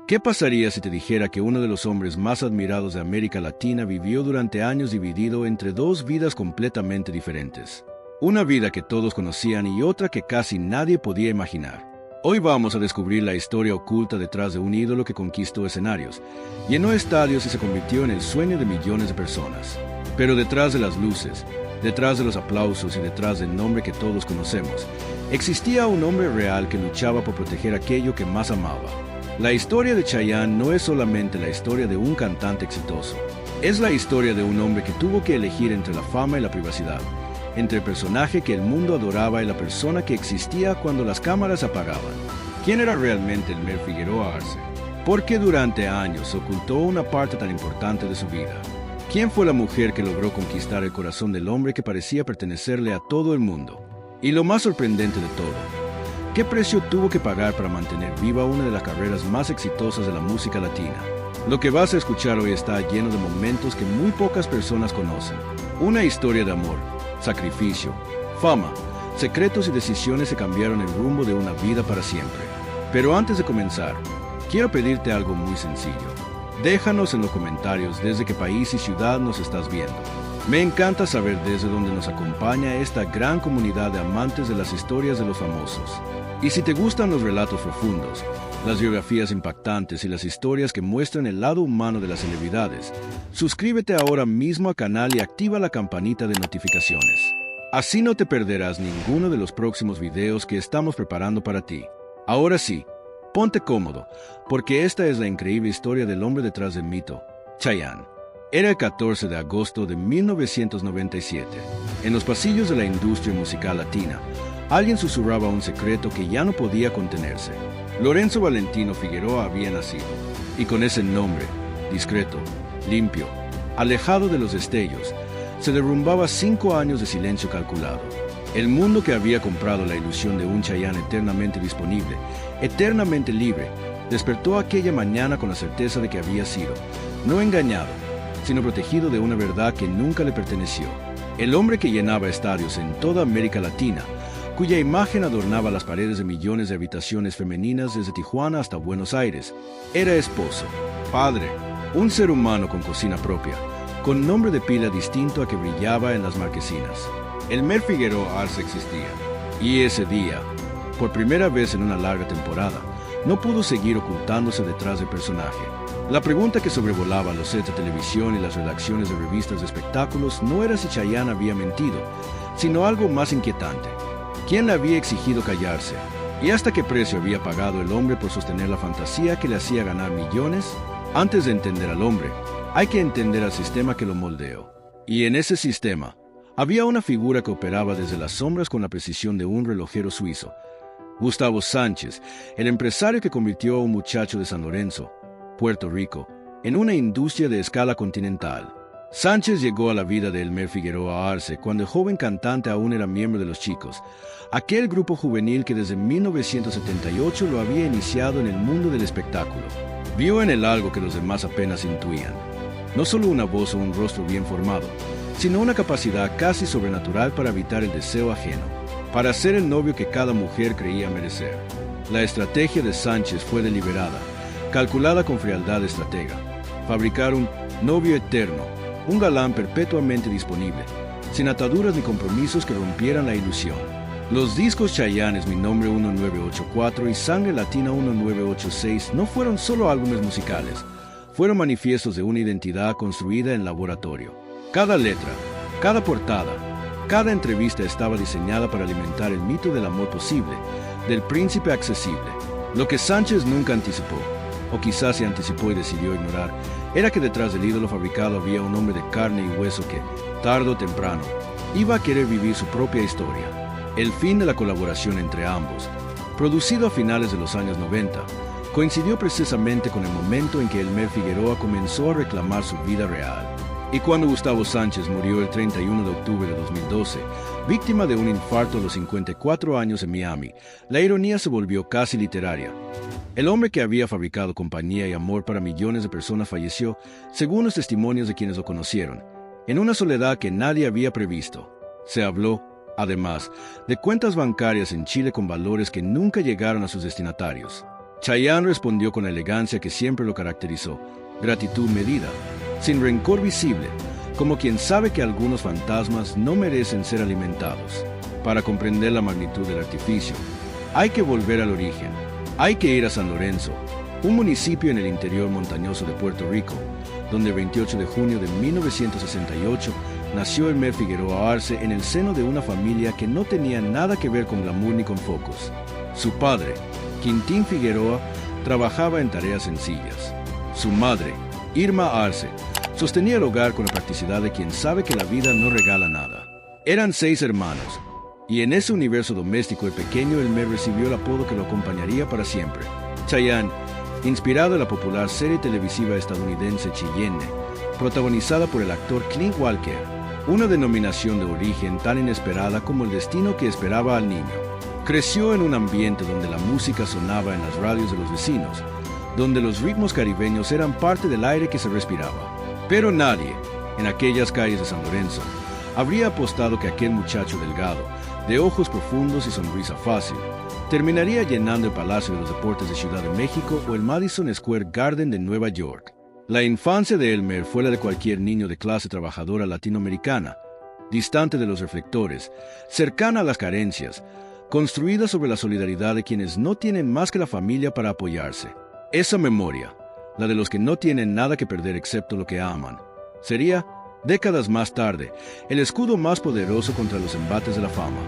¿Qué pasaría si te dijera que uno de los hombres más admirados de América Latina vivió durante años dividido entre dos vidas completamente diferentes? Una vida que todos conocían y otra que casi nadie podía imaginar. Hoy vamos a descubrir la historia oculta detrás de un ídolo que conquistó escenarios, llenó estadios y se convirtió en el sueño de millones de personas. Pero detrás de las luces, detrás de los aplausos y detrás del nombre que todos conocemos, existía un hombre real que luchaba por proteger aquello que más amaba. La historia de Chayanne no es solamente la historia de un cantante exitoso. Es la historia de un hombre que tuvo que elegir entre la fama y la privacidad, entre el personaje que el mundo adoraba y la persona que existía cuando las cámaras se apagaban. ¿Quién era realmente Elmer Figueroa Arce? ¿Por qué durante años ocultó una parte tan importante de su vida? ¿Quién fue la mujer que logró conquistar el corazón del hombre que parecía pertenecerle a todo el mundo? Y lo más sorprendente de todo, ¿qué precio tuvo que pagar para mantener viva una de las carreras más exitosas de la música latina? Lo que vas a escuchar hoy está lleno de momentos que muy pocas personas conocen. Una historia de amor, sacrificio, fama, secretos y decisiones que cambiaron el rumbo de una vida para siempre. Pero antes de comenzar, quiero pedirte algo muy sencillo. Déjanos en los comentarios desde qué país y ciudad nos estás viendo. Me encanta saber desde dónde nos acompaña esta gran comunidad de amantes de las historias de los famosos. Y si te gustan los relatos profundos, las biografías impactantes y las historias que muestran el lado humano de las celebridades, suscríbete ahora mismo al canal y activa la campanita de notificaciones. Así no te perderás ninguno de los próximos videos que estamos preparando para ti. Ahora sí, ponte cómodo, porque esta es la increíble historia del hombre detrás del mito, Chayanne. Era el 14 de agosto de 1997. En los pasillos de la industria musical latina, alguien susurraba un secreto que ya no podía contenerse. Lorenzo Valentino Figueroa había nacido, y con ese nombre, discreto, limpio, alejado de los destellos, se derrumbaba 5 años de silencio calculado. El mundo que había comprado la ilusión de un Chayanne eternamente disponible, eternamente libre, despertó aquella mañana con la certeza de que había sido, no engañado, sino protegido de una verdad que nunca le perteneció. El hombre que llenaba estadios en toda América Latina, cuya imagen adornaba las paredes de millones de habitaciones femeninas desde Tijuana hasta Buenos Aires, era esposo, padre, un ser humano con cocina propia, con nombre de pila distinto a que brillaba en las marquesinas. Elmer Figueroa Arce existía, y ese día, por primera vez en una larga temporada, no pudo seguir ocultándose detrás del personaje. La pregunta que sobrevolaba los sets de televisión y las redacciones de revistas de espectáculos no era si Chayanne había mentido, sino algo más inquietante. ¿Quién le había exigido callarse? ¿Y hasta qué precio había pagado el hombre por sostener la fantasía que le hacía ganar millones? Antes de entender al hombre, hay que entender al sistema que lo moldeó. Y en ese sistema, había una figura que operaba desde las sombras con la precisión de un relojero suizo. Gustavo Sánchez, el empresario que convirtió a un muchacho de San Lorenzo, Puerto Rico, en una industria de escala continental. Sánchez llegó a la vida de Elmer Figueroa Arce cuando el joven cantante aún era miembro de Los Chicos, aquel grupo juvenil que desde 1978 lo había iniciado en el mundo del espectáculo. Vio en él algo que los demás apenas intuían. No solo una voz o un rostro bien formado, sino una capacidad casi sobrenatural para evitar el deseo ajeno, para ser el novio que cada mujer creía merecer. La estrategia de Sánchez fue deliberada, calculada con frialdad estratega. Fabricar un novio eterno, un galán perpetuamente disponible, sin ataduras ni compromisos que rompieran la ilusión. Los discos Chayanne, Mi Nombre 1984 y Sangre Latina 1986 no fueron solo álbumes musicales, fueron manifiestos de una identidad construida en laboratorio. Cada letra, cada portada, cada entrevista estaba diseñada para alimentar el mito del amor posible, del príncipe accesible. Lo que Sánchez nunca anticipó, o quizás se anticipó y decidió ignorar, era que detrás del ídolo fabricado había un hombre de carne y hueso que, tarde o temprano, iba a querer vivir su propia historia. El fin de la colaboración entre ambos, producido a finales de los años 90, coincidió precisamente con el momento en que Elmer Figueroa comenzó a reclamar su vida real. Y cuando Gustavo Sánchez murió el 31 de octubre de 2012, víctima de un infarto a los 54 años en Miami, la ironía se volvió casi literaria. El hombre que había fabricado compañía y amor para millones de personas falleció, según los testimonios de quienes lo conocieron, en una soledad que nadie había previsto. Se habló, además, de cuentas bancarias en Chile con valores que nunca llegaron a sus destinatarios. Chayanne respondió con la elegancia que siempre lo caracterizó, gratitud medida, sin rencor visible, como quien sabe que algunos fantasmas no merecen ser alimentados. Para comprender la magnitud del artificio, hay que volver al origen. Hay que ir a San Lorenzo, un municipio en el interior montañoso de Puerto Rico, donde el 28 de junio de 1968 nació Elmer Figueroa Arce en el seno de una familia que no tenía nada que ver con glamour ni con focos. Su padre, Quintín Figueroa, trabajaba en tareas sencillas. Su madre, Irma Arce, sostenía el hogar con la practicidad de quien sabe que la vida no regala nada. Eran 6 hermanos, y en ese universo doméstico el pequeño Elmer recibió el apodo que lo acompañaría para siempre, Chayanne, inspirado en la popular serie televisiva estadounidense Cheyenne, protagonizada por el actor Clint Walker, una denominación de origen tan inesperada como el destino que esperaba al niño. Creció en un ambiente donde la música sonaba en las radios de los vecinos, donde los ritmos caribeños eran parte del aire que se respiraba. Pero nadie, en aquellas calles de San Lorenzo, habría apostado que aquel muchacho delgado, de ojos profundos y sonrisa fácil, terminaría llenando el Palacio de los Deportes de Ciudad de México o el Madison Square Garden de Nueva York. La infancia de Elmer fue la de cualquier niño de clase trabajadora latinoamericana, distante de los reflectores, cercana a las carencias, construida sobre la solidaridad de quienes no tienen más que la familia para apoyarse. Esa memoria, la de los que no tienen nada que perder excepto lo que aman, sería, décadas más tarde, el escudo más poderoso contra los embates de la fama.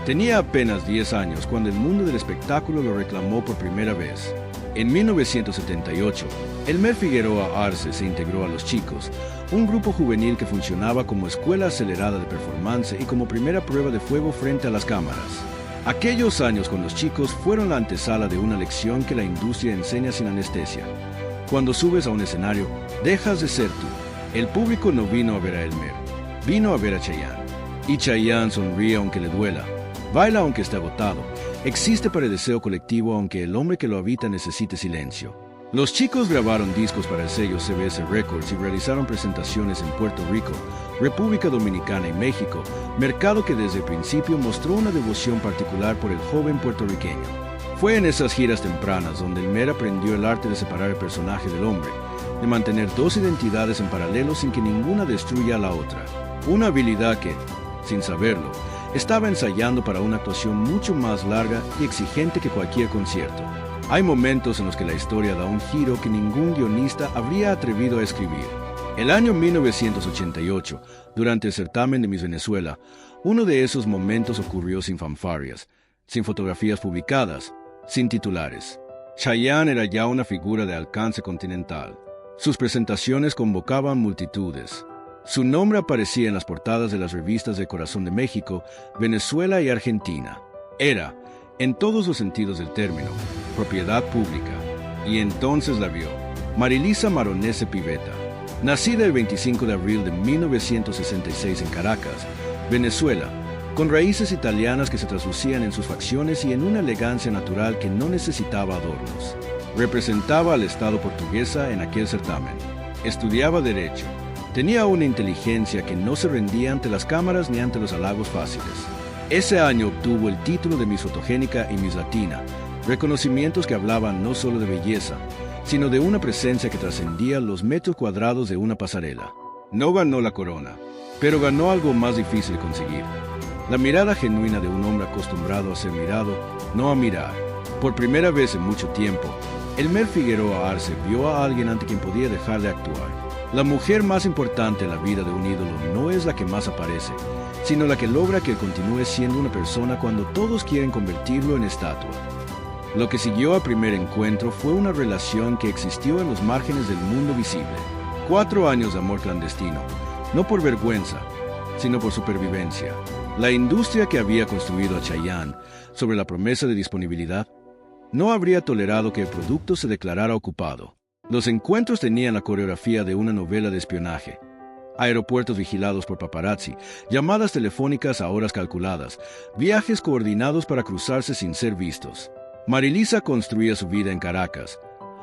Tenía apenas 10 años cuando el mundo del espectáculo lo reclamó por primera vez. En 1978, Elmer Figueroa Arce se integró a Los Chicos, un grupo juvenil que funcionaba como escuela acelerada de performance y como primera prueba de fuego frente a las cámaras. Aquellos años con Los Chicos fueron la antesala de una lección que la industria enseña sin anestesia. Cuando subes a un escenario, dejas de ser tú. El público no vino a ver a Elmer, vino a ver a Chayanne. Y Chayanne sonríe aunque le duela, baila aunque esté agotado, existe para el deseo colectivo aunque el hombre que lo habita necesite silencio. Los Chicos grabaron discos para el sello CBS Records y realizaron presentaciones en Puerto Rico, República Dominicana y México, mercado que desde el principio mostró una devoción particular por el joven puertorriqueño. Fue en esas giras tempranas donde Elmer aprendió el arte de separar el personaje del hombre, de mantener 2 identidades en paralelo sin que ninguna destruya a la otra. Una habilidad que, sin saberlo, estaba ensayando para una actuación mucho más larga y exigente que cualquier concierto. Hay momentos en los que la historia da un giro que ningún guionista habría atrevido a escribir. El año 1988, durante el certamen de Miss Venezuela, uno de esos momentos ocurrió sin fanfarrias, sin fotografías publicadas, sin titulares. Chayanne era ya una figura de alcance continental. Sus presentaciones convocaban multitudes. Su nombre aparecía en las portadas de las revistas del Corazón de México, Venezuela y Argentina. Era, en todos los sentidos del término, propiedad pública. Y entonces la vio. Marilisa Maronese Pivetta, nacida el 25 de abril de 1966 en Caracas, Venezuela, con raíces italianas que se traslucían en sus facciones y en una elegancia natural que no necesitaba adornos. Representaba al Estado portuguesa en aquel certamen. Estudiaba Derecho. Tenía una inteligencia que no se rendía ante las cámaras ni ante los halagos fáciles. Ese año obtuvo el título de Miss Fotogénica y Miss Latina, reconocimientos que hablaban no solo de belleza, sino de una presencia que trascendía los metros cuadrados de una pasarela. No ganó la corona, pero ganó algo más difícil de conseguir: la mirada genuina de un hombre acostumbrado a ser mirado, no a mirar. Por primera vez en mucho tiempo, Elmer Figueroa Arce vio a alguien ante quien podía dejar de actuar. La mujer más importante en la vida de un ídolo no es la que más aparece, sino la que logra que él continúe siendo una persona cuando todos quieren convertirlo en estatua. Lo que siguió al primer encuentro fue una relación que existió en los márgenes del mundo visible. 4 años de amor clandestino, no por vergüenza, sino por supervivencia. La industria que había construido a Chayanne sobre la promesa de disponibilidad no habría tolerado que el producto se declarara ocupado. Los encuentros tenían la coreografía de una novela de espionaje. Aeropuertos vigilados por paparazzi, llamadas telefónicas a horas calculadas, viajes coordinados para cruzarse sin ser vistos. Marilisa construía su vida en Caracas,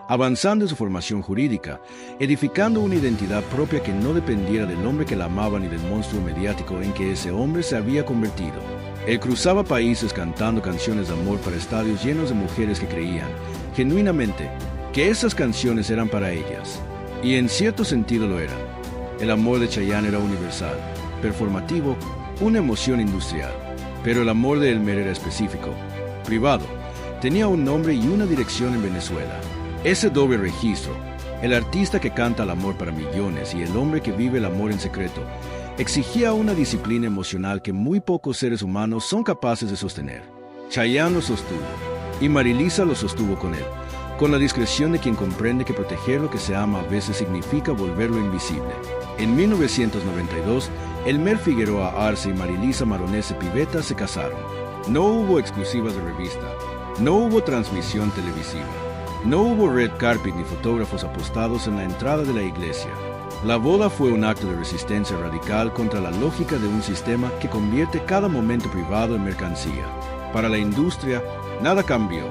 avanzando en su formación jurídica, edificando una identidad propia que no dependiera del hombre que la amaba ni del monstruo mediático en que ese hombre se había convertido. Él cruzaba países cantando canciones de amor para estadios llenos de mujeres que creían, genuinamente, que esas canciones eran para ellas. Y en cierto sentido lo eran. El amor de Chayanne era universal, performativo, una emoción industrial. Pero el amor de Elmer era específico, privado. Tenía un nombre y una dirección en Venezuela. Ese doble registro, el artista que canta el amor para millones y el hombre que vive el amor en secreto, exigía una disciplina emocional que muy pocos seres humanos son capaces de sostener. Chayanne lo sostuvo, y Marilisa lo sostuvo con él, con la discreción de quien comprende que proteger lo que se ama a veces significa volverlo invisible. En 1992, Elmer Figueroa Arce y Marilisa Maronese Pivetta se casaron. No hubo exclusivas de revista, no hubo transmisión televisiva, no hubo red carpet ni fotógrafos apostados en la entrada de la iglesia. La boda fue un acto de resistencia radical contra la lógica de un sistema que convierte cada momento privado en mercancía. Para la industria, nada cambió.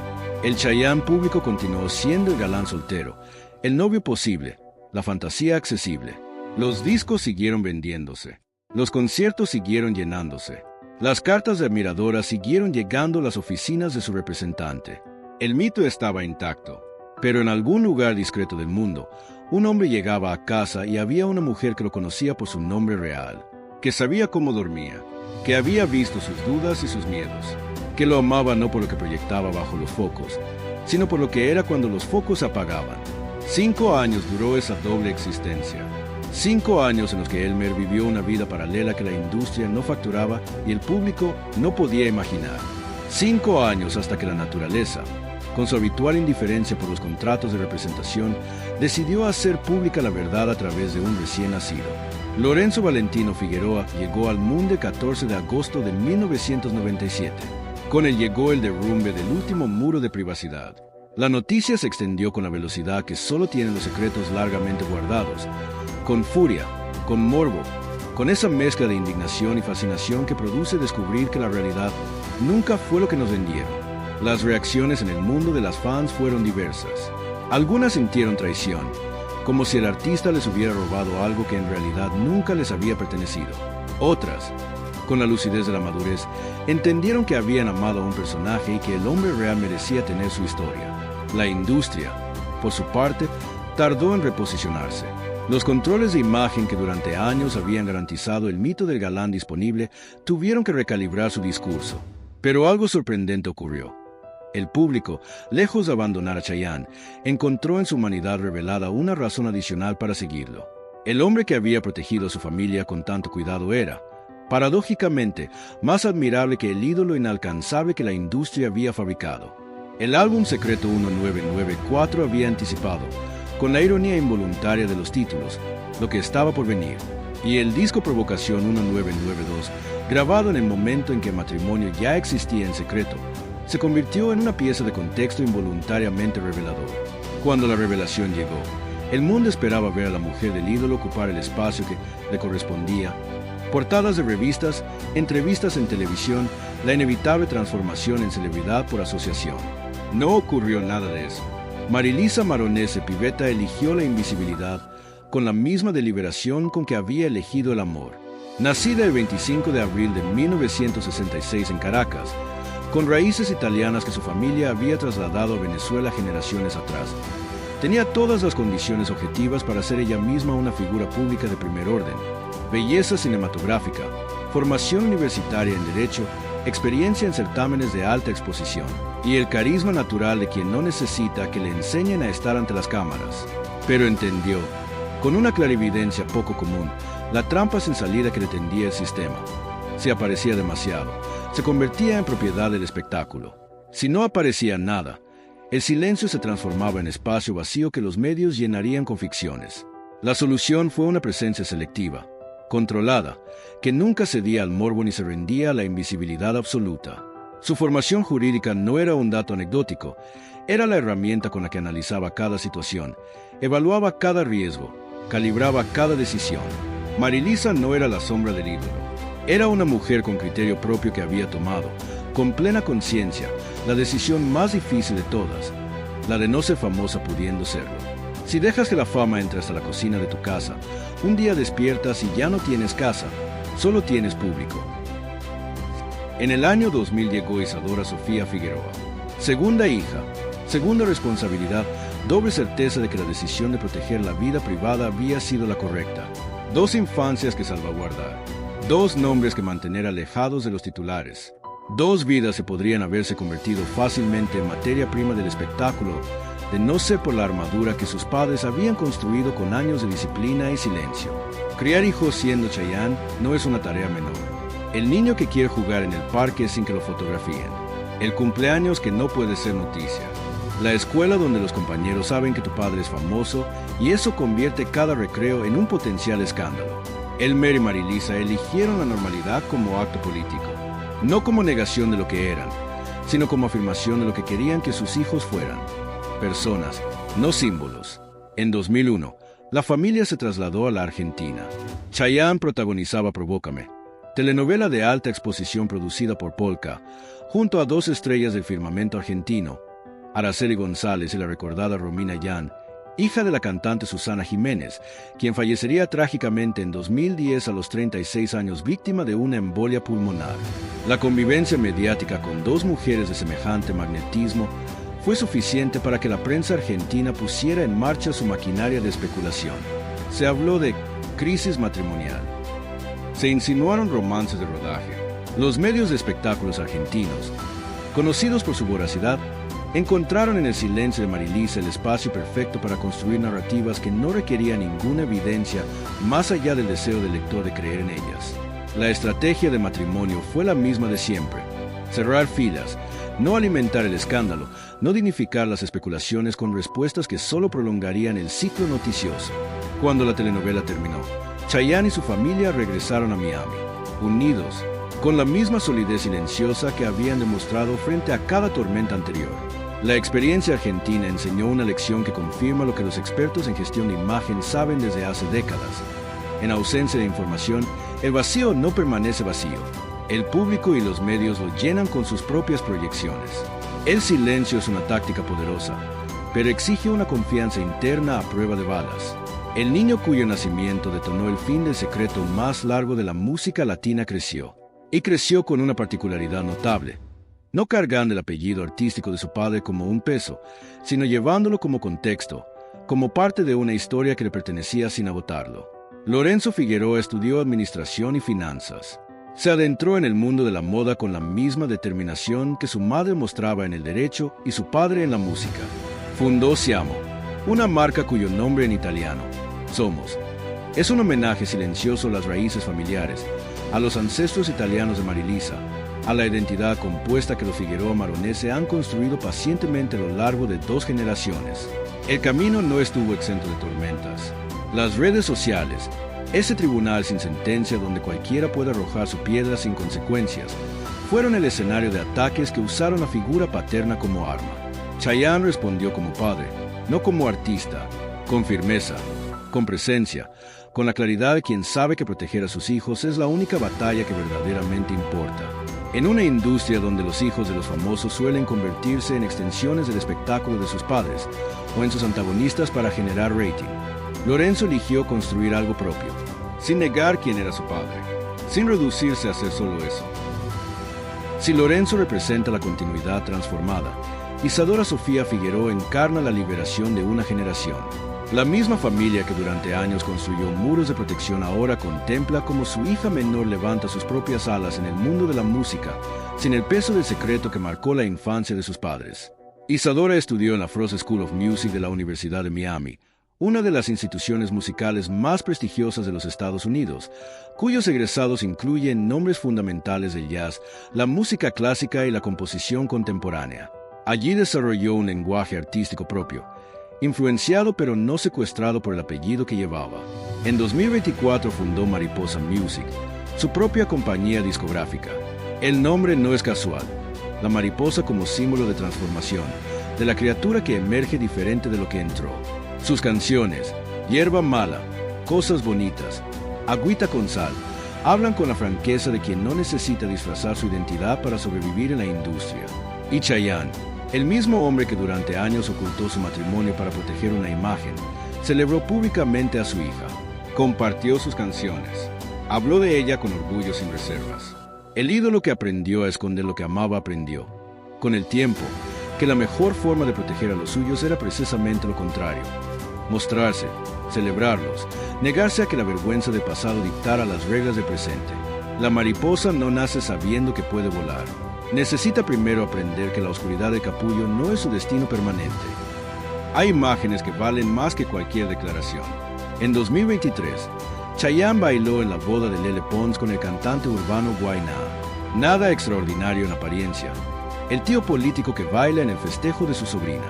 El Chayanne público continuó siendo el galán soltero, el novio posible, la fantasía accesible. Los discos siguieron vendiéndose, los conciertos siguieron llenándose, las cartas de admiradoras siguieron llegando a las oficinas de su representante. El mito estaba intacto, pero en algún lugar discreto del mundo, un hombre llegaba a casa y había una mujer que lo conocía por su nombre real, que sabía cómo dormía, que había visto sus dudas y sus miedos, que lo amaba no por lo que proyectaba bajo los focos, sino por lo que era cuando los focos se apagaban. 5 años duró esa doble existencia. 5 años en los que Elmer vivió una vida paralela que la industria no facturaba y el público no podía imaginar. 5 años hasta que la naturaleza, con su habitual indiferencia por los contratos de representación, decidió hacer pública la verdad a través de un recién nacido. Lorenzo Valentino Figueroa llegó al mundo el 14 de agosto de 1997. Con él llegó el derrumbe del último muro de privacidad. La noticia se extendió con la velocidad que solo tienen los secretos largamente guardados, con furia, con morbo, con esa mezcla de indignación y fascinación que produce descubrir que la realidad nunca fue lo que nos vendieron. Las reacciones en el mundo de las fans fueron diversas. Algunas sintieron traición, como si el artista les hubiera robado algo que en realidad nunca les había pertenecido. Otras, con la lucidez de la madurez, entendieron que habían amado a un personaje y que el hombre real merecía tener su historia. La industria, por su parte, tardó en reposicionarse. Los controles de imagen que durante años habían garantizado el mito del galán disponible tuvieron que recalibrar su discurso. Pero algo sorprendente ocurrió. El público, lejos de abandonar a Chayanne, encontró en su humanidad revelada una razón adicional para seguirlo. El hombre que había protegido a su familia con tanto cuidado era, paradójicamente, más admirable que el ídolo inalcanzable que la industria había fabricado. El álbum secreto 1994 había anticipado, con la ironía involuntaria de los títulos, lo que estaba por venir, y el disco Provocación 1992, grabado en el momento en que el matrimonio ya existía en secreto, se convirtió en una pieza de contexto involuntariamente revelador. Cuando la revelación llegó, el mundo esperaba ver a la mujer del ídolo ocupar el espacio que le correspondía. Portadas de revistas, entrevistas en televisión, la inevitable transformación en celebridad por asociación. No ocurrió nada de eso. Marilisa Maronese Pivetta eligió la invisibilidad con la misma deliberación con que había elegido el amor. Nacida el 25 de abril de 1966 en Caracas, con raíces italianas que su familia había trasladado a Venezuela generaciones atrás, tenía todas las condiciones objetivas para ser ella misma una figura pública de primer orden. Belleza cinematográfica, formación universitaria en Derecho, experiencia en certámenes de alta exposición, y el carisma natural de quien no necesita que le enseñen a estar ante las cámaras. Pero entendió, con una clarividencia poco común, la trampa sin salida que le tendía el sistema. Si aparecía demasiado, se convertía en propiedad del espectáculo. Si no aparecía nada, el silencio se transformaba en espacio vacío que los medios llenarían con ficciones. La solución fue una presencia selectiva, controlada, que nunca cedía al morbo ni se rendía a la invisibilidad absoluta. Su formación jurídica no era un dato anecdótico, era la herramienta con la que analizaba cada situación, evaluaba cada riesgo, calibraba cada decisión. Marilisa no era la sombra del ídolo. Era una mujer con criterio propio que había tomado, con plena conciencia, la decisión más difícil de todas, la de no ser famosa pudiendo serlo. Si dejas que la fama entre hasta la cocina de tu casa, un día despiertas y ya no tienes casa, solo tienes público. En el año 2000 llegó Isadora Sofía Figueroa, segunda hija, Segunda responsabilidad, doble certeza de que la decisión de proteger la vida privada había sido la correcta. 2 infancias que salvaguardar. 2 nombres que mantener alejados de los titulares. 2 vidas que podrían haberse convertido fácilmente en materia prima del espectáculo, de no ser por la armadura que sus padres habían construido con años de disciplina y silencio. Criar hijos siendo Chayanne no es una tarea menor. El niño que quiere jugar en el parque sin que lo fotografíen. El cumpleaños que no puede ser noticia. La escuela donde los compañeros saben que tu padre es famoso y eso convierte cada recreo en un potencial escándalo. Elmer y Marilisa eligieron la normalidad como acto político, no como negación de lo que eran, sino como afirmación de lo que querían que sus hijos fueran. Personas, no símbolos. En 2001, la familia se trasladó a la Argentina. Chayanne protagonizaba Provócame, telenovela de alta exposición producida por Polka, junto a 2 estrellas del firmamento argentino, Araceli González y la recordada Romina Yan, hija de la cantante Susana Jiménez, quien fallecería trágicamente en 2010 a los 36 años víctima de una embolia pulmonar. La convivencia mediática con 2 mujeres de semejante magnetismo fue suficiente para que la prensa argentina pusiera en marcha su maquinaria de especulación. Se habló de crisis matrimonial. Se insinuaron romances de rodaje. Los medios de espectáculos argentinos, conocidos por su voracidad, encontraron en el silencio de Marilisa el espacio perfecto para construir narrativas que no requerían ninguna evidencia más allá del deseo del lector de creer en ellas. La estrategia de matrimonio fue la misma de siempre: cerrar filas, no alimentar el escándalo, no dignificar las especulaciones con respuestas que solo prolongarían el ciclo noticioso. Cuando la telenovela terminó, Chayanne y su familia regresaron a Miami, unidos, con la misma solidez silenciosa que habían demostrado frente a cada tormenta anterior. La experiencia argentina enseñó una lección que confirma lo que los expertos en gestión de imagen saben desde hace décadas. En ausencia de información, el vacío no permanece vacío. El público y los medios lo llenan con sus propias proyecciones. El silencio es una táctica poderosa, pero exige una confianza interna a prueba de balas. El niño cuyo nacimiento detonó el fin del secreto más largo de la música latina creció. Y creció con una particularidad notable, no cargando el apellido artístico de su padre como un peso, sino llevándolo como contexto, como parte de una historia que le pertenecía sin agotarlo. Lorenzo Figueroa estudió administración y finanzas. Se adentró en el mundo de la moda con la misma determinación que su madre mostraba en el derecho y su padre en la música. Fundó Siamo, una marca cuyo nombre en italiano, Somos, es un homenaje silencioso a las raíces familiares, a los ancestros italianos de Marilisa, a la identidad compuesta que los Figueroa Maronese han construido pacientemente a lo largo de 2 generaciones. El camino no estuvo exento de tormentas. Las redes sociales, ese tribunal sin sentencia donde cualquiera puede arrojar su piedra sin consecuencias, fueron el escenario de ataques que usaron la figura paterna como arma. Chayanne respondió como padre, no como artista, con firmeza, con presencia, con la claridad de quien sabe que proteger a sus hijos es la única batalla que verdaderamente importa. En una industria donde los hijos de los famosos suelen convertirse en extensiones del espectáculo de sus padres o en sus antagonistas para generar rating, Lorenzo eligió construir algo propio, sin negar quién era su padre, sin reducirse a hacer solo eso. Si Lorenzo representa la continuidad transformada, Isadora Sofía Figueroa encarna la liberación de una generación. La misma familia que durante años construyó muros de protección ahora contempla cómo su hija menor levanta sus propias alas en el mundo de la música, sin el peso del secreto que marcó la infancia de sus padres. Isadora estudió en la Frost School of Music de la Universidad de Miami, una de las instituciones musicales más prestigiosas de los Estados Unidos, cuyos egresados incluyen nombres fundamentales del jazz, la música clásica y la composición contemporánea. Allí desarrolló un lenguaje artístico propio, influenciado pero no secuestrado por el apellido que llevaba. En 2024 fundó Mariposa Music, su propia compañía discográfica. El nombre no es casual. La mariposa como símbolo de transformación, de la criatura que emerge diferente de lo que entró. Sus canciones, Hierba Mala, Cosas Bonitas, Agüita con Sal, hablan con la franqueza de quien no necesita disfrazar su identidad para sobrevivir en la industria. Y Chayanne, el mismo hombre que durante años ocultó su matrimonio para proteger una imagen, celebró públicamente a su hija, compartió sus canciones, habló de ella con orgullo sin reservas. El ídolo que aprendió a esconder lo que amaba aprendió, con el tiempo, que la mejor forma de proteger a los suyos era precisamente lo contrario: mostrarse, celebrarlos, negarse a que la vergüenza del pasado dictara las reglas del presente. La mariposa no nace sabiendo que puede volar. Necesita primero aprender que la oscuridad del capullo no es su destino permanente. Hay imágenes que valen más que cualquier declaración. En 2023, Chayanne bailó en la boda de Lele Pons con el cantante urbano Guainá. Nada extraordinario en apariencia. El tío político que baila en el festejo de su sobrina.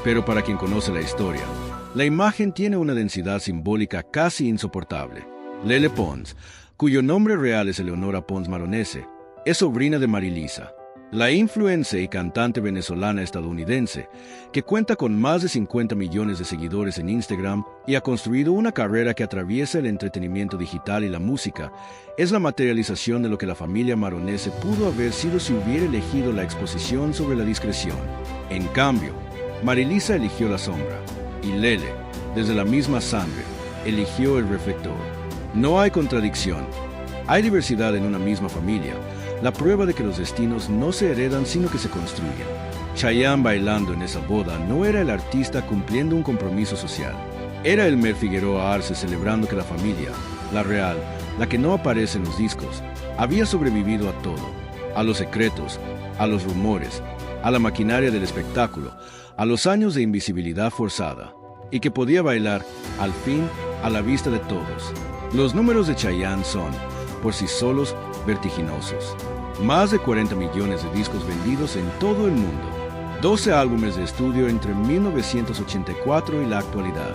Pero para quien conoce la historia, la imagen tiene una densidad simbólica casi insoportable. Lele Pons, cuyo nombre real es Eleonora Pons Maronese, es sobrina de Marilisa, la influencer y cantante venezolana estadounidense, que cuenta con más de 50 millones de seguidores en Instagram y ha construido una carrera que atraviesa el entretenimiento digital y la música. Es la materialización de lo que la familia Maronese pudo haber sido si hubiera elegido la exposición sobre la discreción. En cambio, Marilisa eligió la sombra, y Lele, desde la misma sangre, eligió el reflector. No hay contradicción. Hay diversidad en una misma familia, la prueba de que los destinos no se heredan sino que se construyen. Chayanne bailando en esa boda no era el artista cumpliendo un compromiso social. Era Elmer Figueroa Arce celebrando que la familia, la real, la que no aparece en los discos, había sobrevivido a todo, a los secretos, a los rumores, a la maquinaria del espectáculo, a los años de invisibilidad forzada, y que podía bailar, al fin, a la vista de todos. Los números de Chayanne son, por sí solos, vertiginosos. Más de 40 millones de discos vendidos en todo el mundo. 12 álbumes de estudio entre 1984 y la actualidad.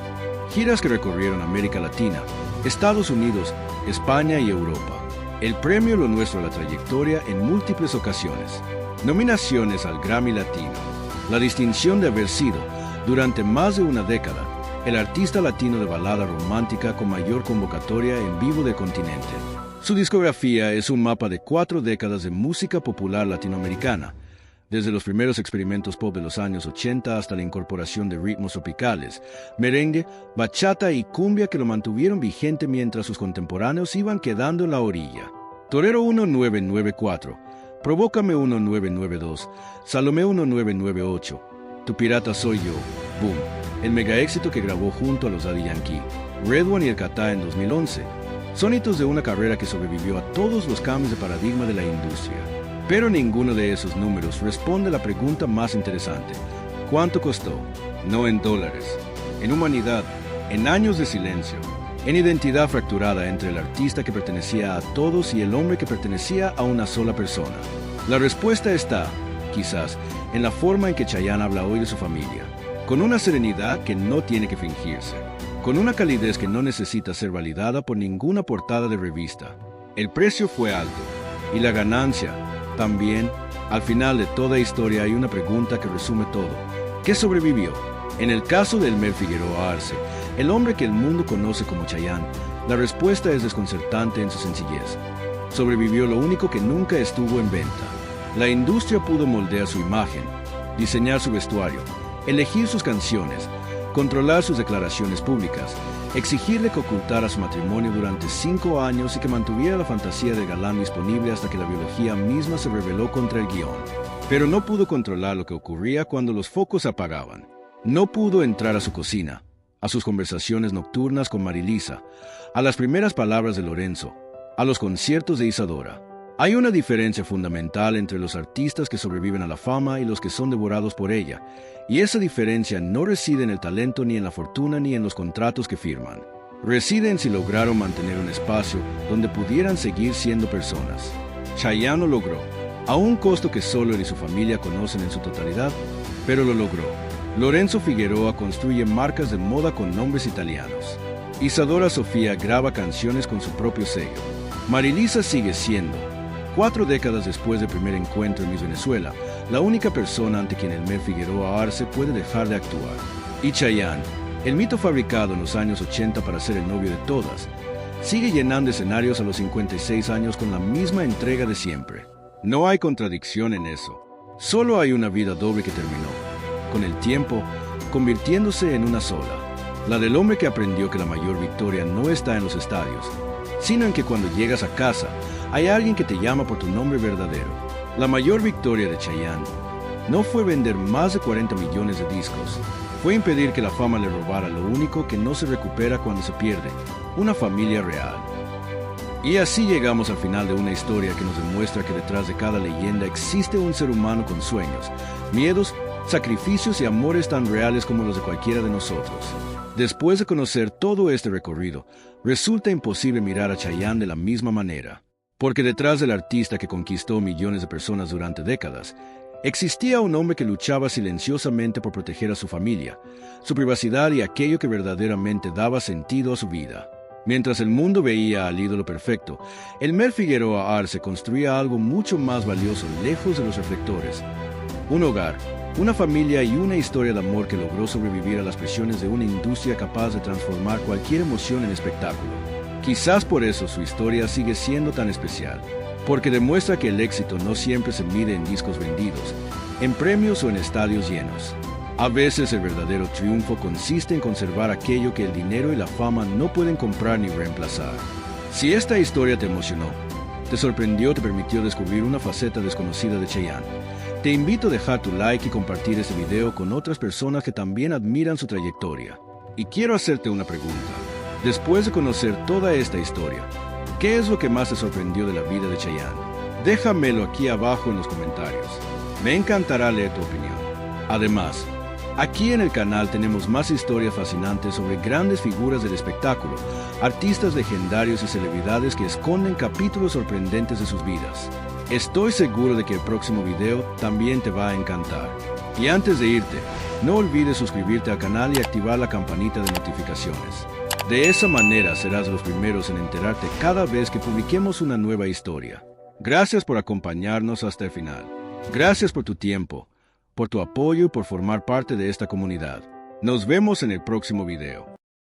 Giras que recorrieron América Latina, Estados Unidos, España y Europa. El premio Lo Nuestro a la trayectoria en múltiples ocasiones. Nominaciones al Grammy Latino. La distinción de haber sido, durante más de una década, el artista latino de balada romántica con mayor convocatoria en vivo del continente. Su discografía es un mapa de 4 décadas de música popular latinoamericana, desde los primeros experimentos pop de los años 80 hasta la incorporación de ritmos tropicales, merengue, bachata y cumbia que lo mantuvieron vigente mientras sus contemporáneos iban quedando en la orilla. Torero 1994, Provócame 1992, Salomé 1998, Tu Pirata Soy Yo, Boom, el mega éxito que grabó junto a los Daddy Yankee, Red One y el Catá en 2011, son hitos de una carrera que sobrevivió a todos los cambios de paradigma de la industria. Pero ninguno de esos números responde a la pregunta más interesante: ¿cuánto costó? No en dólares, en humanidad, en años de silencio, en identidad fracturada entre el artista que pertenecía a todos y el hombre que pertenecía a una sola persona. La respuesta está, quizás, en la forma en que Chayanne habla hoy de su familia, con una serenidad que no tiene que fingirse, con una calidez que no necesita ser validada por ninguna portada de revista. El precio fue alto, y la ganancia también. Al final de toda historia hay una pregunta que resume todo: ¿qué sobrevivió? En el caso de Elmer Figueroa Arce, el hombre que el mundo conoce como Chayanne, la respuesta es desconcertante en su sencillez. Sobrevivió lo único que nunca estuvo en venta. La industria pudo moldear su imagen, diseñar su vestuario, elegir sus canciones, controlar sus declaraciones públicas, exigirle que ocultara su matrimonio durante 5 años y que mantuviera la fantasía del galán disponible hasta que la biología misma se rebeló contra el guión. Pero no pudo controlar lo que ocurría cuando los focos se apagaban. No pudo entrar a su cocina, a sus conversaciones nocturnas con Marilisa, a las primeras palabras de Lorenzo, a los conciertos de Isadora. Hay una diferencia fundamental entre los artistas que sobreviven a la fama y los que son devorados por ella, y esa diferencia no reside en el talento ni en la fortuna ni en los contratos que firman. Reside en si lograron mantener un espacio donde pudieran seguir siendo personas. Chayanne lo logró, a un costo que solo él y su familia conocen en su totalidad, pero lo logró. Lorenzo Figueroa construye marcas de moda con nombres italianos. Isadora Sofía graba canciones con su propio sello. Marilisa sigue siendo, 4 décadas después del primer encuentro en Miss Venezuela, la única persona ante quien Elmer Figueroa Arce puede dejar de actuar. Y Chayanne, el mito fabricado en los años 80 para ser el novio de todas, sigue llenando escenarios a los 56 años con la misma entrega de siempre. No hay contradicción en eso. Solo hay una vida doble que terminó, con el tiempo, convirtiéndose en una sola. La del hombre que aprendió que la mayor victoria no está en los estadios, sino en que cuando llegas a casa, hay alguien que te llama por tu nombre verdadero. La mayor victoria de Chayanne no fue vender más de 40 millones de discos. Fue impedir que la fama le robara lo único que no se recupera cuando se pierde, una familia real. Y así llegamos al final de una historia que nos demuestra que detrás de cada leyenda existe un ser humano con sueños, miedos, sacrificios y amores tan reales como los de cualquiera de nosotros. Después de conocer todo este recorrido, resulta imposible mirar a Chayanne de la misma manera. Porque detrás del artista que conquistó millones de personas durante décadas, existía un hombre que luchaba silenciosamente por proteger a su familia, su privacidad y aquello que verdaderamente daba sentido a su vida. Mientras el mundo veía al ídolo perfecto, Elmer Figueroa Arce construía algo mucho más valioso lejos de los reflectores. Un hogar, una familia y una historia de amor que logró sobrevivir a las presiones de una industria capaz de transformar cualquier emoción en espectáculo. Quizás por eso su historia sigue siendo tan especial, porque demuestra que el éxito no siempre se mide en discos vendidos, en premios o en estadios llenos. A veces el verdadero triunfo consiste en conservar aquello que el dinero y la fama no pueden comprar ni reemplazar. Si esta historia te emocionó, te sorprendió, te permitió descubrir una faceta desconocida de Chayanne, te invito a dejar tu like y compartir este video con otras personas que también admiran su trayectoria. Y quiero hacerte una pregunta. Después de conocer toda esta historia, ¿qué es lo que más te sorprendió de la vida de Chayanne? Déjamelo aquí abajo en los comentarios. Me encantará leer tu opinión. Además, aquí en el canal tenemos más historias fascinantes sobre grandes figuras del espectáculo, artistas legendarios y celebridades que esconden capítulos sorprendentes de sus vidas. Estoy seguro de que el próximo video también te va a encantar. Y antes de irte, no olvides suscribirte al canal y activar la campanita de notificaciones. De esa manera serás de los primeros en enterarte cada vez que publiquemos una nueva historia. Gracias por acompañarnos hasta el final. Gracias por tu tiempo, por tu apoyo y por formar parte de esta comunidad. Nos vemos en el próximo video.